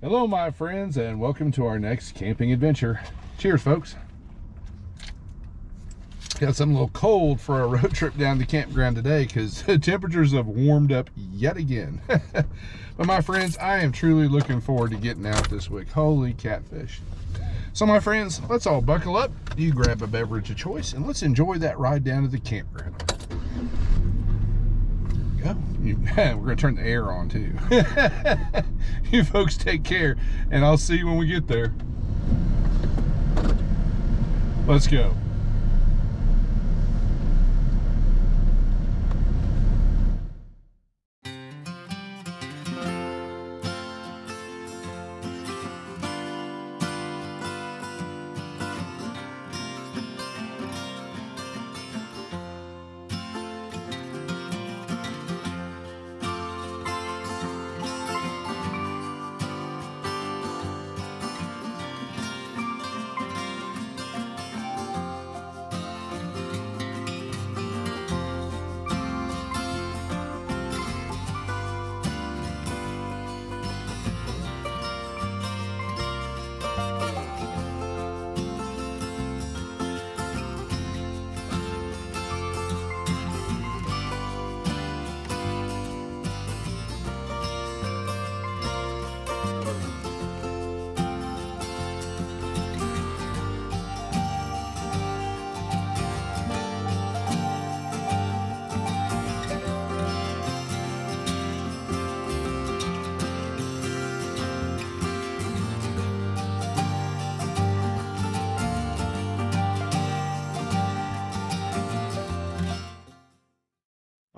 Hello, my friends, and welcome to our next camping adventure. Cheers, folks. Got something a little cold for a road trip down to campground today because temperatures have warmed up yet again. But my friends, I am truly looking forward to getting out this week. Holy catfish. So my friends, let's all buckle up. You grab a beverage of choice and let's enjoy that ride down to the campground. We're going to turn the air on too. You folks take care, and I'll see you when we get there. Let's go.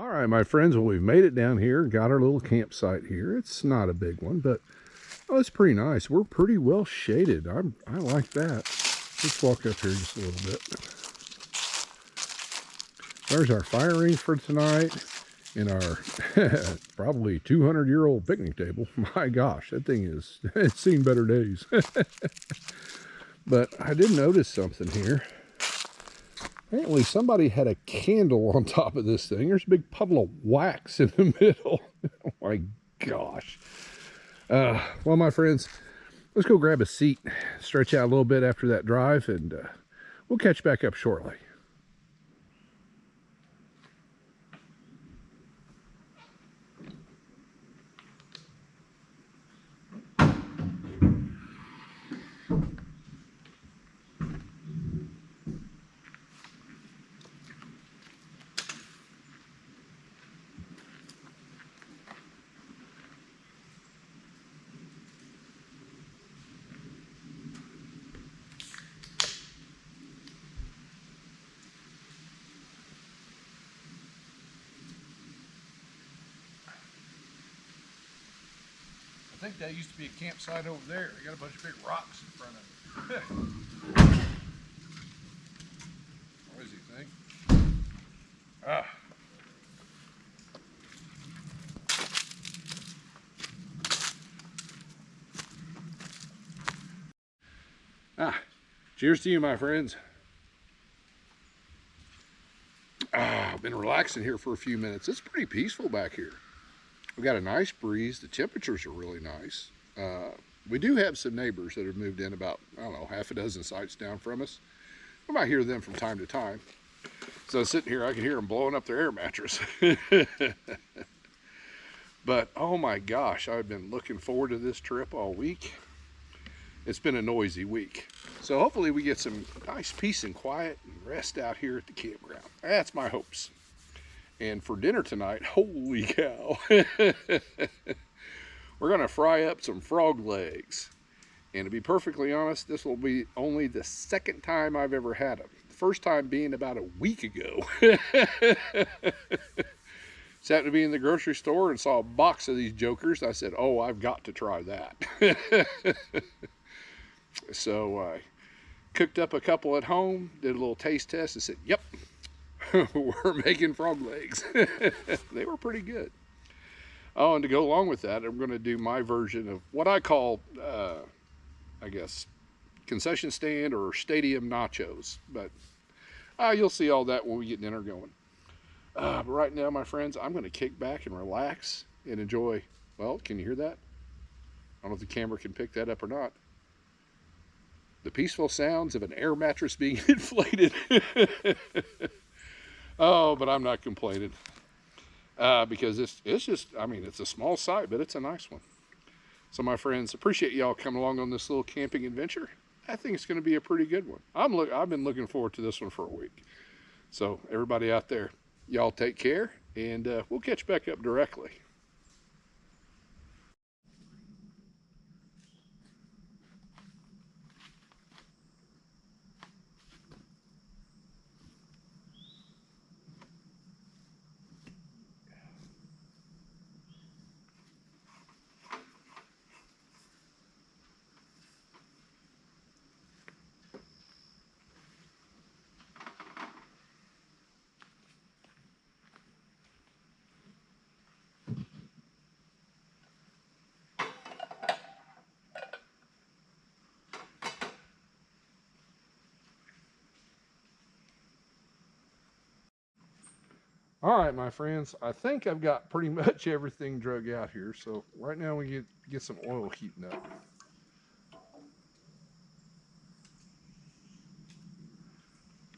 All right, my friends, well, we've made it down here, got our little campsite here. It's not a big one, but it's pretty nice. We're pretty well shaded. I like that. Let's walk up here just a little bit. There's our fire range for tonight and our probably 200-year-old picnic table. My gosh, that thing it's seen better days. But I did notice something here. Apparently somebody had a candle on top of this thing. There's a big puddle of wax in the middle. Oh my gosh. Well, my friends, let's go grab a seat, stretch out a little bit after that drive, and we'll catch back up shortly. I think that used to be a campsite over there. They got a bunch of big rocks in front of it. What does he think? Cheers to you, my friends. I've been relaxing here for a few minutes. It's pretty peaceful back here. We got a nice breeze. The temperatures are really nice. We do have some neighbors that have moved in about, I don't know, half a dozen sites down from us. We might hear them from time to time. So sitting here, I can hear them blowing up their air mattress. But oh my gosh, I've been looking forward to this trip all week. It's been a noisy week. So hopefully we get some nice peace and quiet and rest out here at the campground. That's my hopes. And for dinner tonight, holy cow, we're going to fry up some frog legs. And to be perfectly honest, this will be only the second time I've ever had them. The first time being about a week ago. Just happened to be in the grocery store and saw a box of these jokers. I said, oh, I've got to try that. So I cooked up a couple at home, did a little taste test, and said, yep. We're making frog legs. They were pretty good. Oh, and to go along with that, I'm going to do my version of what I call, I guess, concession stand or stadium nachos. But you'll see all that when we get dinner going. But right now, my friends, I'm going to kick back and relax and enjoy. Well, can you hear that? don't know if the camera can pick that up or not. The peaceful sounds of an air mattress being inflated. Oh, but I'm not complaining. Because it's just, I mean, it's a small site, but it's a nice one. So my friends, appreciate y'all coming along on this little camping adventure. I think it's going to be a pretty good one. I've been looking forward to this one for a week. So everybody out there, y'all take care, and we'll catch back up directly. All right, my friends, I think I've got pretty much everything drug out here. So right now we get some oil heating up.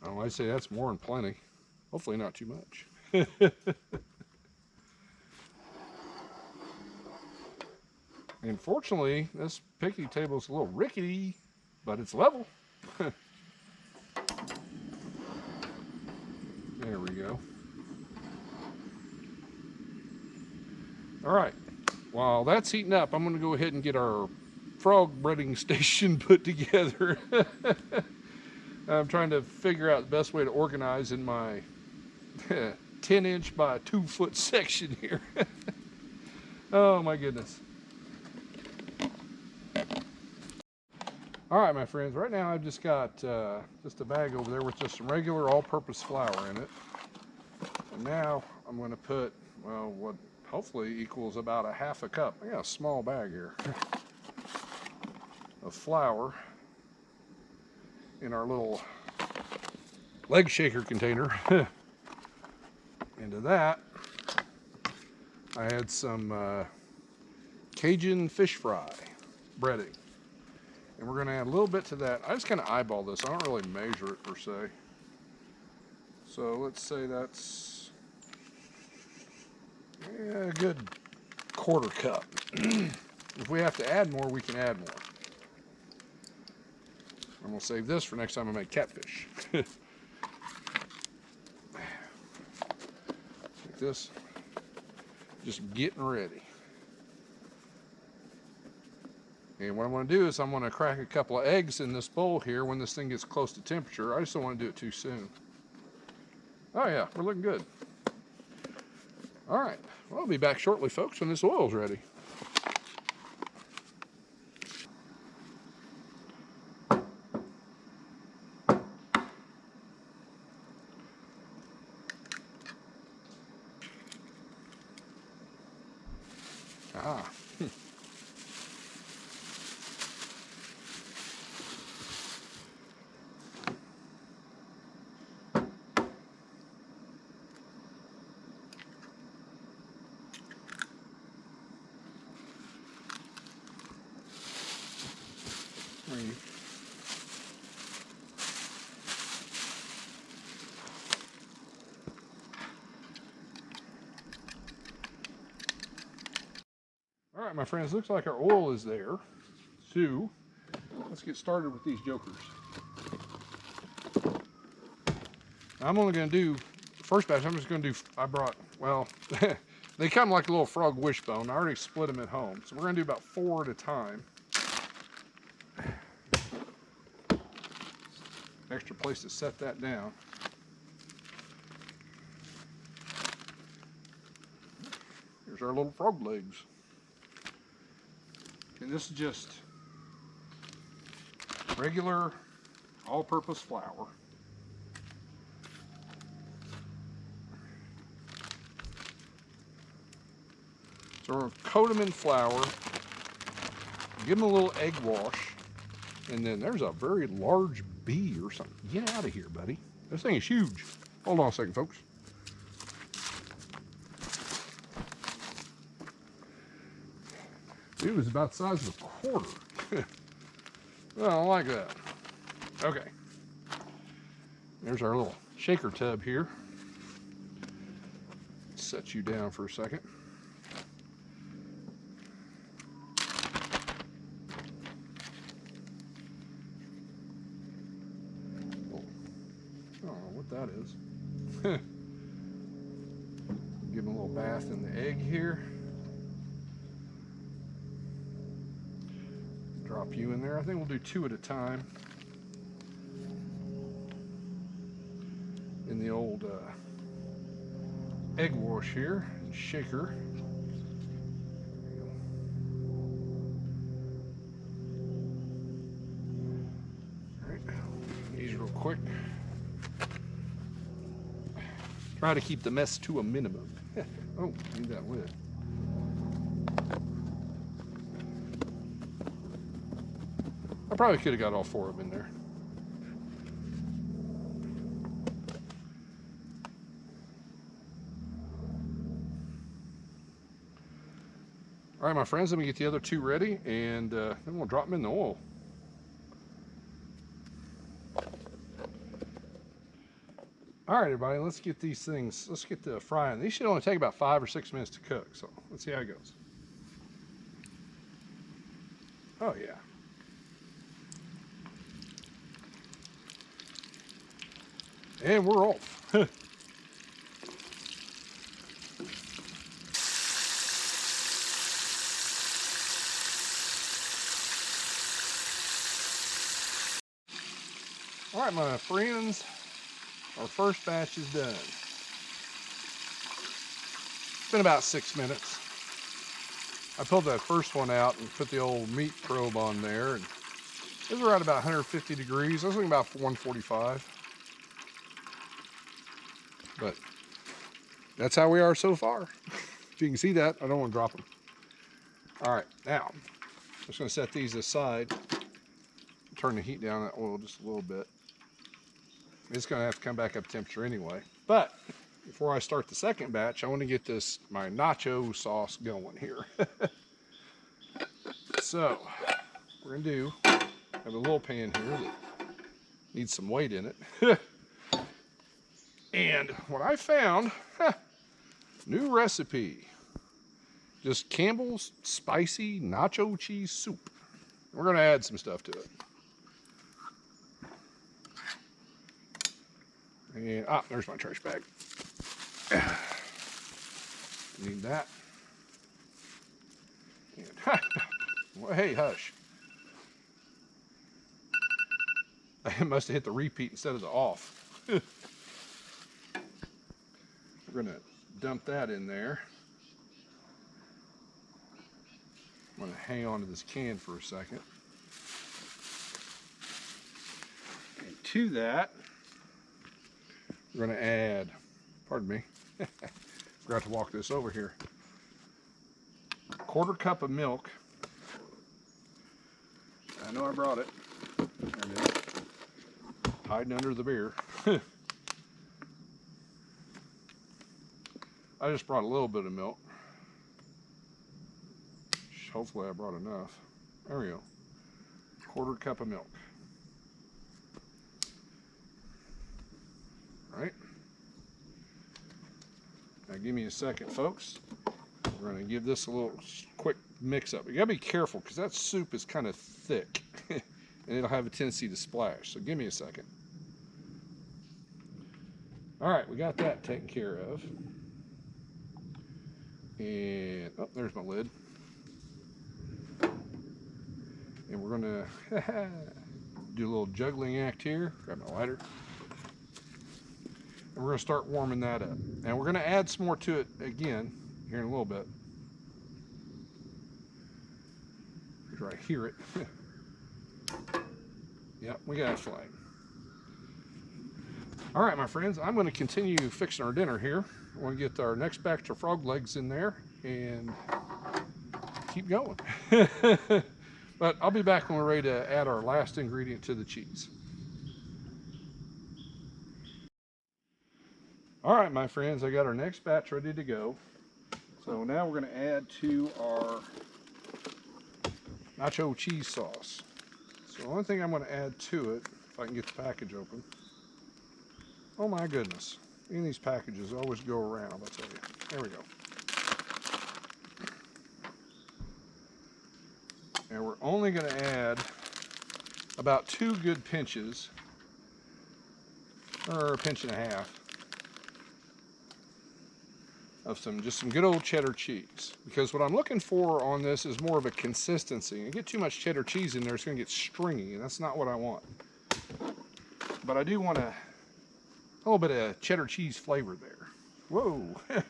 Oh, I say that's more than plenty. Hopefully not too much. And fortunately, this picnic table is a little rickety, but it's level. There we go. All right, while that's heating up, I'm going to go ahead and get our frog breeding station put together. I'm trying to figure out the best way to organize in my 10-inch by 2-foot section here. Oh my goodness. All right, my friends, right now I've just got just a bag over there with just some regular all-purpose flour in it. And now I'm going to put, well, what hopefully equals about a half a cup. I got a small bag here of flour in our little leg shaker container. Into that, I had some Cajun fish fry breading. And we're going to add a little bit to that. I just kind of eyeball this. I don't really measure it per se. So let's say that's a good quarter cup. If we have to add more, we can add more. I'm going to save this for next time I make catfish. Like this. Just getting ready. And what I'm going to do is I'm going to crack a couple of eggs in this bowl here when this thing gets close to temperature. I just don't want to do it too soon. Oh yeah, we're looking good. All right, well, I'll be back shortly, folks, when this oil's ready. Ah. All right, my friends, looks like our oil is there. So, let's get started with these jokers. I'm only going to do, first batch, I'm just going to do, I brought, well, they come like a little frog wishbone. I already split them at home. So we're going to do about 4 at a time. Extra place to set that down. Here's our little frog legs. And this is just regular all-purpose flour. So we're going to coat them in flour, give them a little egg wash, and then there's a very large bee or something. Get out of here, buddy. This thing is huge. Hold on a second, folks. It was about the size of a quarter. Well, I don't like that. Okay. There's our little shaker tub here. Set you down for a second. Oh, I don't know what that is. Give him a little bath in the egg here. Drop you in there. I think we'll do 2 at a time. In the old egg wash here and shaker. All right, these real quick. Try to keep the mess to a minimum. Oh, need that lid. I probably could have got all 4 of them in there. All right, my friends, let me get the other 2 ready, and then we'll drop them in the oil. All right, everybody, let's get these things, let's get the frying. These should only take about 5 or 6 minutes to cook, so let's see how it goes. Oh, yeah. And we're off. All right, my friends, our first batch is done. It's been about 6 minutes. I pulled that first one out and put the old meat probe on there, and it was right about 150 degrees. I was thinking about 145. But that's how we are so far. If you can see that, I don't want to drop them. All right, now, I'm just going to set these aside. Turn the heat down that oil just a little bit. It's going to have to come back up temperature anyway. But before I start the second batch, I want to get my nacho sauce going here. So, we're going to do, I have a little pan here that needs some weight in it. And what I found, new recipe, just Campbell's spicy nacho cheese soup. We're going to add some stuff to it. And, there's my trash bag. Need that. And, well, hey, hush. I must have hit the repeat instead of the off. We're going to dump that in there. I'm going to hang on to this can for a second. And to that, we're going to add, pardon me, forgot to walk this over here, 1/4 cup of milk. I know I brought it. There it is. Hiding under the beer. I just brought a little bit of milk. Hopefully I brought enough. There we go. 1/4 cup of milk. All right. Now give me a second, folks. We're going to give this a little quick mix up. You got to be careful because that soup is kind of thick and it'll have a tendency to splash. So give me a second. All right, we got that taken care of. And, oh, there's my lid. And we're going to do a little juggling act here. Grab my lighter. And we're going to start warming that up. And we're going to add some more to it again here in a little bit. Right, hear it. Yep, we got a flame. All right, my friends, I'm going to continue fixing our dinner here. I want to get our next batch of frog legs in there and keep going. But I'll be back when we're ready to add our last ingredient to the cheese. All right, my friends, I got our next batch ready to go. So now we're going to add to our nacho cheese sauce. So the only thing I'm going to add to it, if I can get the package open. Oh my goodness. Any of these packages always go around, I'll tell you. There we go. And we're only going to add about 2 good pinches, or a pinch and a half, of just some good old cheddar cheese. Because what I'm looking for on this is more of a consistency. You get too much cheddar cheese in there, it's going to get stringy, and that's not what I want. But I do want a little bit of cheddar cheese flavor there. Whoa! There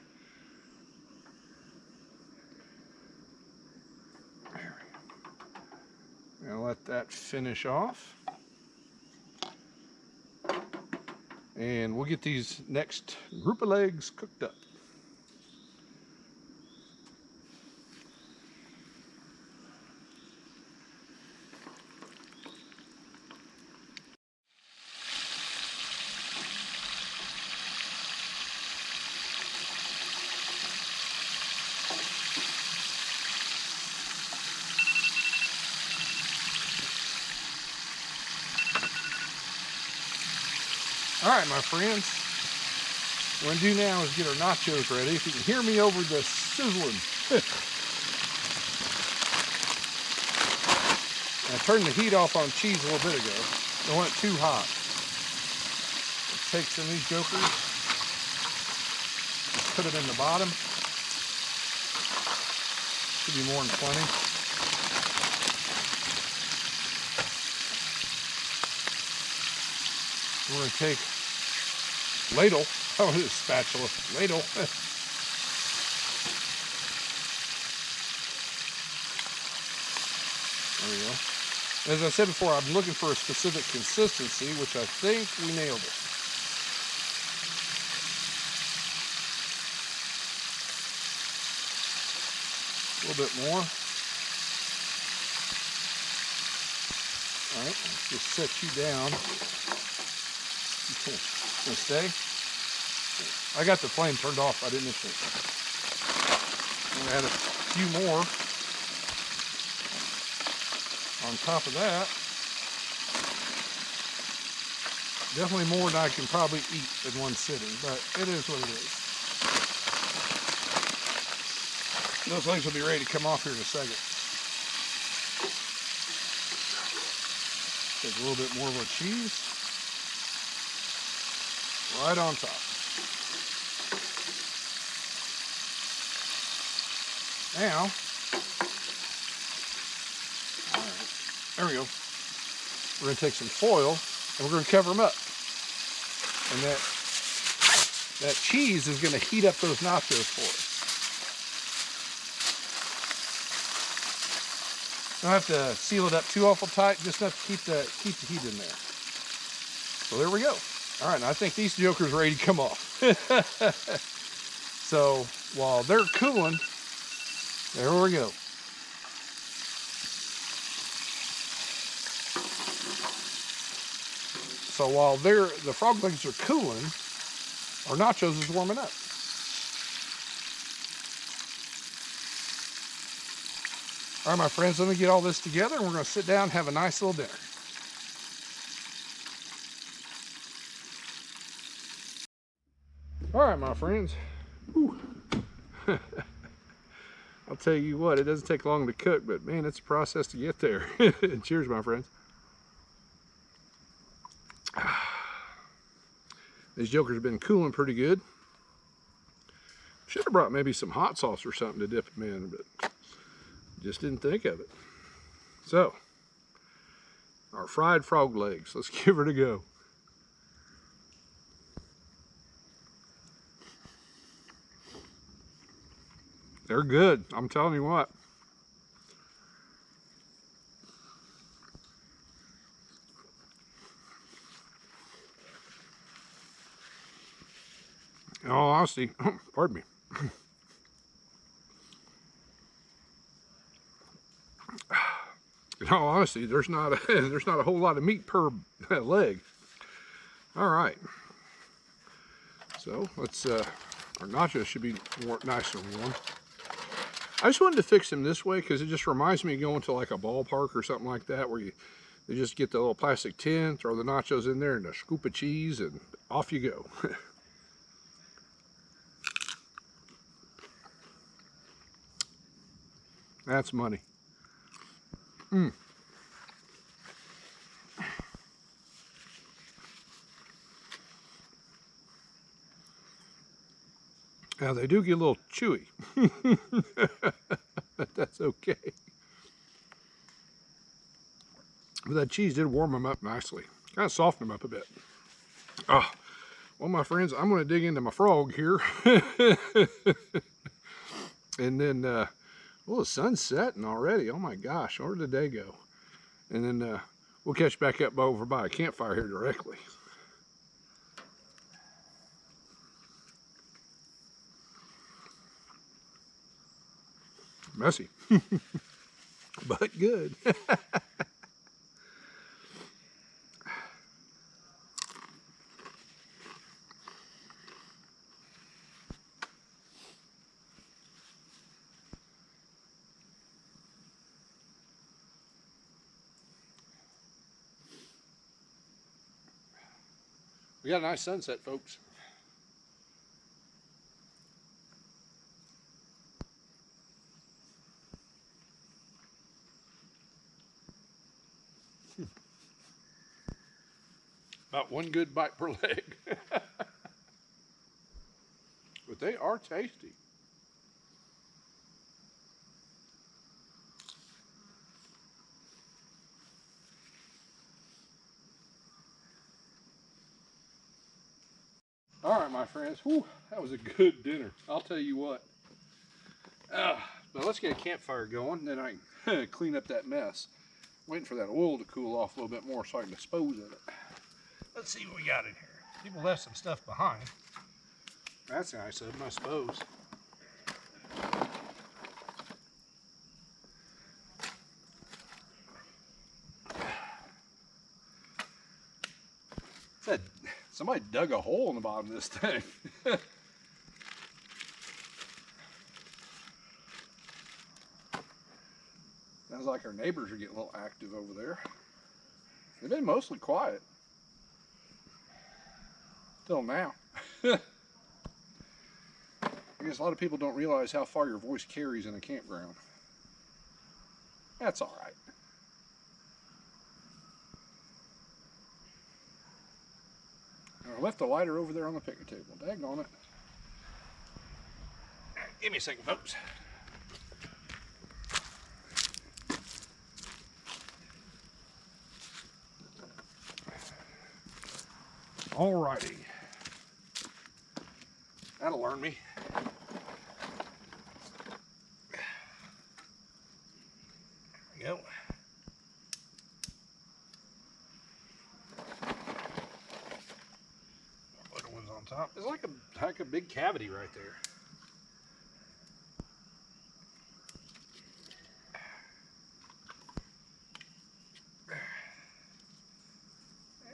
we go. Now let that finish off. And we'll get these next group of legs cooked up. Alright, my friends, what we're going to do now is get our nachos ready. If you can hear me over the sizzling. I turned the heat off on cheese a little bit ago. Don't want it too hot. Let's take some of these jokers, put it in the bottom. Should be more than plenty. We're going to take ladle, oh, it is spatula, ladle. There we go. As I said before, I'm looking for a specific consistency, which I think we nailed it. A little bit more. All right, let's just set you down. Gonna stay? I got the flame turned off. I didn't think. I'm gonna add a few more on top of that. Definitely more than I can probably eat in one sitting, but it is what it is. Those legs will be ready to come off here in a second. Take a little bit more of our cheese. Right on top. Now, all right, there we go. We're going to take some foil and we're going to cover them up. And that cheese is going to heat up those nachos for us. Don't have to seal it up too awful tight, just enough to keep the heat in there. So there we go. All right, I think these jokers are ready to come off. So while they're cooling, there we go. So while the frog legs are cooling, our nachos is warming up. All right, my friends, let me get all this together and we're going to sit down and have a nice little dinner. All right, my friends. I'll tell you what, it doesn't take long to cook, but man, it's a process to get there. Cheers, my friends. These jokers have been cooling pretty good. Should have brought maybe some hot sauce or something to dip them in, but just didn't think of it. So, our fried frog legs. Let's give it a go. They're good. I'm telling you what. In all honesty, pardon me. In all honesty, there's not a whole lot of meat per leg. All right. So let's our nachos should be nice and warm. I just wanted to fix them this way because it just reminds me of going to like a ballpark or something like that where they just get the little plastic tin, throw the nachos in there and a scoop of cheese, and off you go. That's money. Now they do get a little chewy, but that's okay. But that cheese did warm them up nicely. Kind of softened them up a bit. Ah, well, my friends, I'm going to dig into my frog here. And then, well, the sun's setting already. Oh my gosh, where did the day go? And then we'll catch back up over by a campfire here directly. Messy, but good. We got a nice sunset, folks. About one good bite per leg. But they are tasty. All right, my friends. Whew, that was a good dinner. I'll tell you what. But let's get a campfire going, then I can clean up that mess. Waiting for that oil to cool off a little bit more so I can dispose of it. Let's see what we got in here. People left some stuff behind. That's nice of them, I suppose. Said somebody dug a hole in the bottom of this thing. Sounds like our neighbors are getting a little active over there. They've been mostly quiet. Till now. I guess a lot of people don't realize how far your voice carries in a campground. That's all right. I left the lighter over there on the picnic table. Daggone it. Give me a second, folks. Alrighty. That'll learn me. There we go. Little ones on top. It's like a big cavity right there.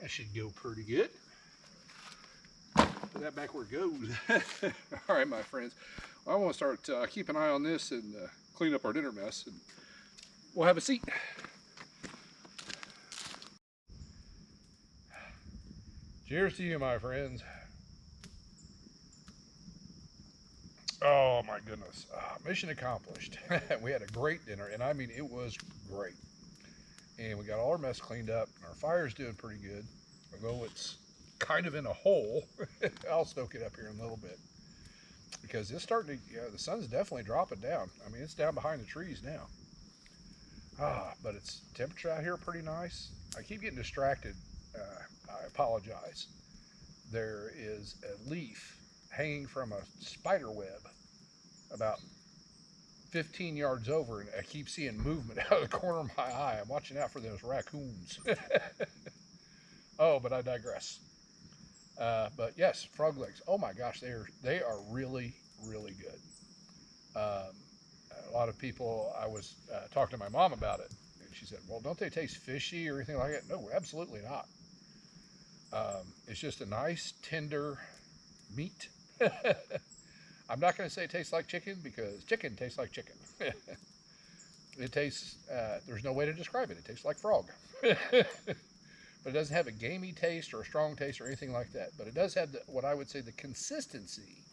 That should go pretty good. Put that back where it goes. All right, my friends. Well, I want to start keep an eye on this and clean up our dinner mess, and we'll have a seat. Cheers to you, my friends. Oh my goodness, mission accomplished. We had a great dinner, and I mean it was great. And we got all our mess cleaned up. Our fire's doing pretty good, although it's kind of in a hole. I'll stoke it up here in a little bit because it's starting to, the sun's definitely dropping down. I mean, it's down behind the trees now. But it's temperature out here pretty nice. I keep getting distracted. I apologize. There is a leaf hanging from a spider web about 15 yards over, and I keep seeing movement out of the corner of my eye. I'm watching out for those raccoons. Oh, but I digress. But yes, frog legs. Oh my gosh, they are really, really good. A lot of people, I was talking to my mom about it, and she said, well, don't they taste fishy or anything like that? No, absolutely not. It's just a nice, tender meat. I'm not going to say it tastes like chicken because chicken tastes like chicken. It tastes, there's no way to describe it. It tastes like frog. But it doesn't have a gamey taste or a strong taste or anything like that. But it does have what I would say the consistency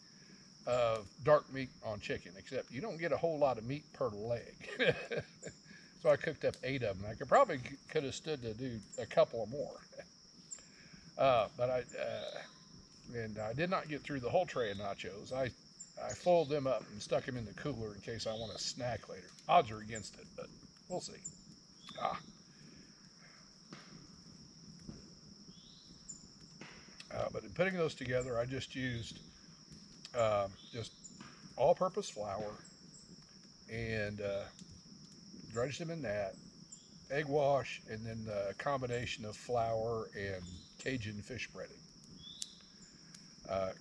of dark meat on chicken, except you don't get a whole lot of meat per leg. So I cooked up 8 of them. I could have stood to do a couple or more. But I did not get through the whole tray of nachos. I folded them up and stuck them in the cooler in case I want a snack later. Odds are against it, but we'll see. But in putting those together, I just used just all-purpose flour and dredged them in that, egg wash, and then the combination of flour and Cajun fish breading.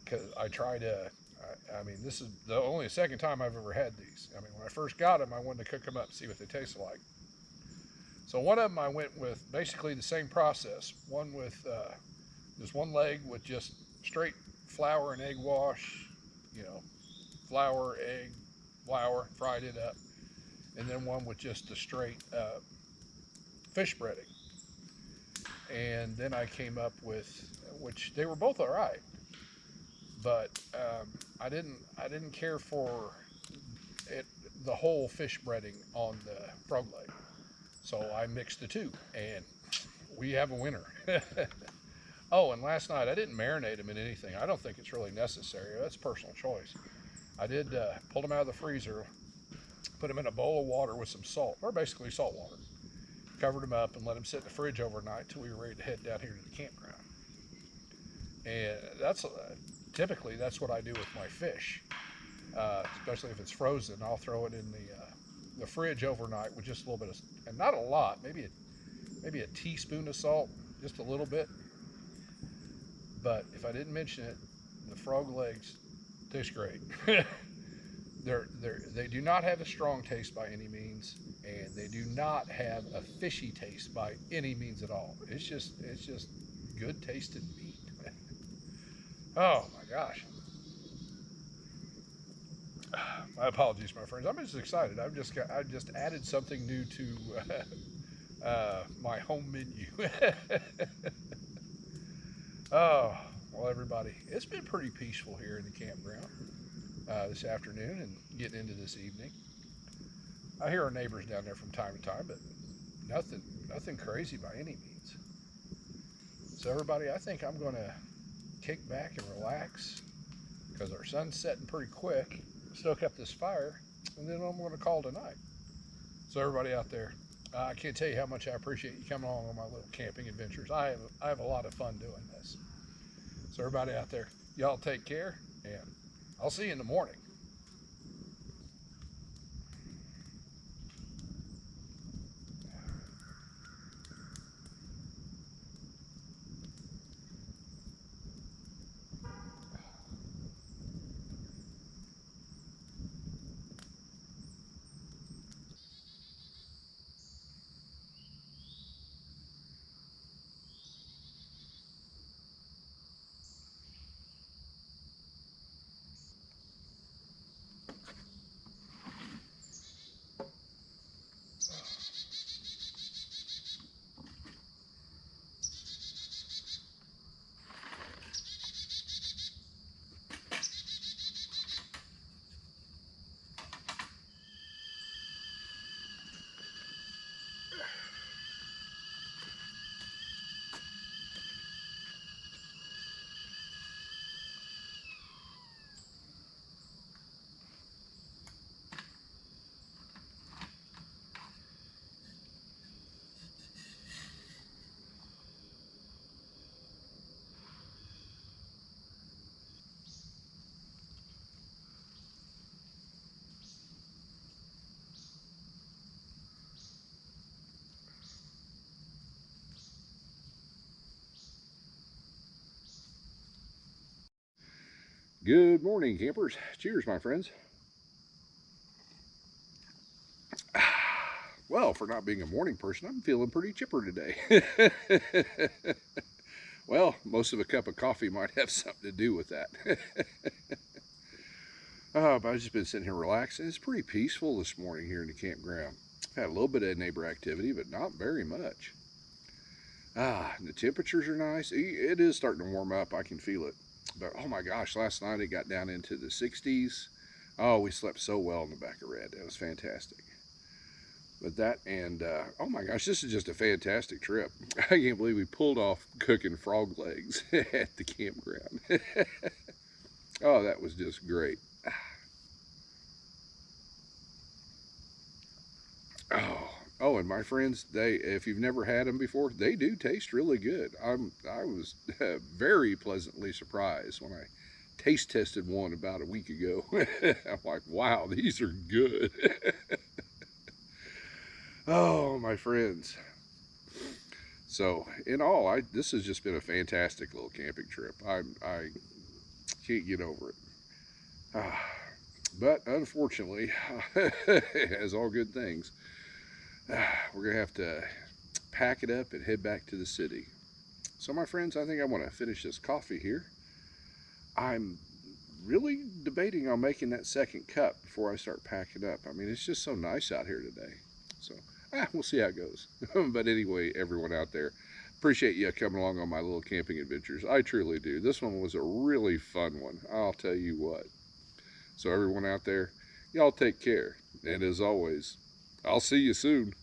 Because I try to, I mean, this is the only second time I've ever had these. I mean, when I first got them, I wanted to cook them up and see what they tasted like. So one of them I went with basically the same process. One with just one leg with just straight flour and egg wash, flour, egg, flour, fried it up. And then one with just the straight fish breading. And then I came up with, which they were both all right, but I didn't care for it, the whole fish breading on the frog leg. So I mixed the two, and we have a winner. Oh, and last night I didn't marinate them in anything. I don't think it's really necessary. That's personal choice. I did pull them out of the freezer, put them in a bowl of water with some salt, or basically salt water. Covered them up and let them sit in the fridge overnight till we were ready to head down here to the campground. And typically that's what I do with my fish, especially if it's frozen. I'll throw it in the fridge overnight with just a little bit of, and not a lot, maybe a teaspoon of salt, just a little bit. But if I didn't mention it, the frog legs taste great. They do not have a strong taste by any means, and they do not have a fishy taste by any means at all. It's just good tasting meat. Oh my gosh. My apologies, my friends. I'm just excited. I just added something new to my home menu. Oh, well, everybody, it's been pretty peaceful here in the campground this afternoon and getting into this evening. I hear our neighbors down there from time to time, but nothing crazy by any means. So everybody, I think I'm going to kick back and relax because our sun's setting pretty quick. Stoke up this fire, and then I'm going to call tonight. So everybody out there, I can't tell you how much I appreciate you coming along on my little camping adventures. I have a lot of fun doing this. So everybody out there, y'all take care, and I'll see you in the morning. Good morning, campers. Cheers, my friends. Well, for not being a morning person, I'm feeling pretty chipper today. Well, most of a cup of coffee might have something to do with that. But I've just been sitting here relaxing. It's pretty peaceful this morning here in the campground. Had a little bit of neighbor activity, but not very much. The temperatures are nice. It is starting to warm up. I can feel it. But oh my gosh, last night it got down into the 60s. Oh, we slept so well in the back of Red. It was fantastic. But that and oh my gosh, this is just a fantastic trip. I can't believe we pulled off cooking frog legs at the campground. Oh, that was just great. Oh, and my friends, if you've never had them before, they do taste really good. I was very pleasantly surprised when I taste tested one about a week ago. I'm like, wow, these are good. Oh, my friends. So, in all, this has just been a fantastic little camping trip. I can't get over it. But unfortunately, as all good things, we're going to have to pack it up and head back to the city. So, my friends, I think I want to finish this coffee here. I'm really debating on making that second cup before I start packing up. I mean, it's just so nice out here today. So, we'll see how it goes. But anyway, everyone out there, appreciate you coming along on my little camping adventures. I truly do. This one was a really fun one. I'll tell you what. So everyone out there, y'all take care. And as always, I'll see you soon.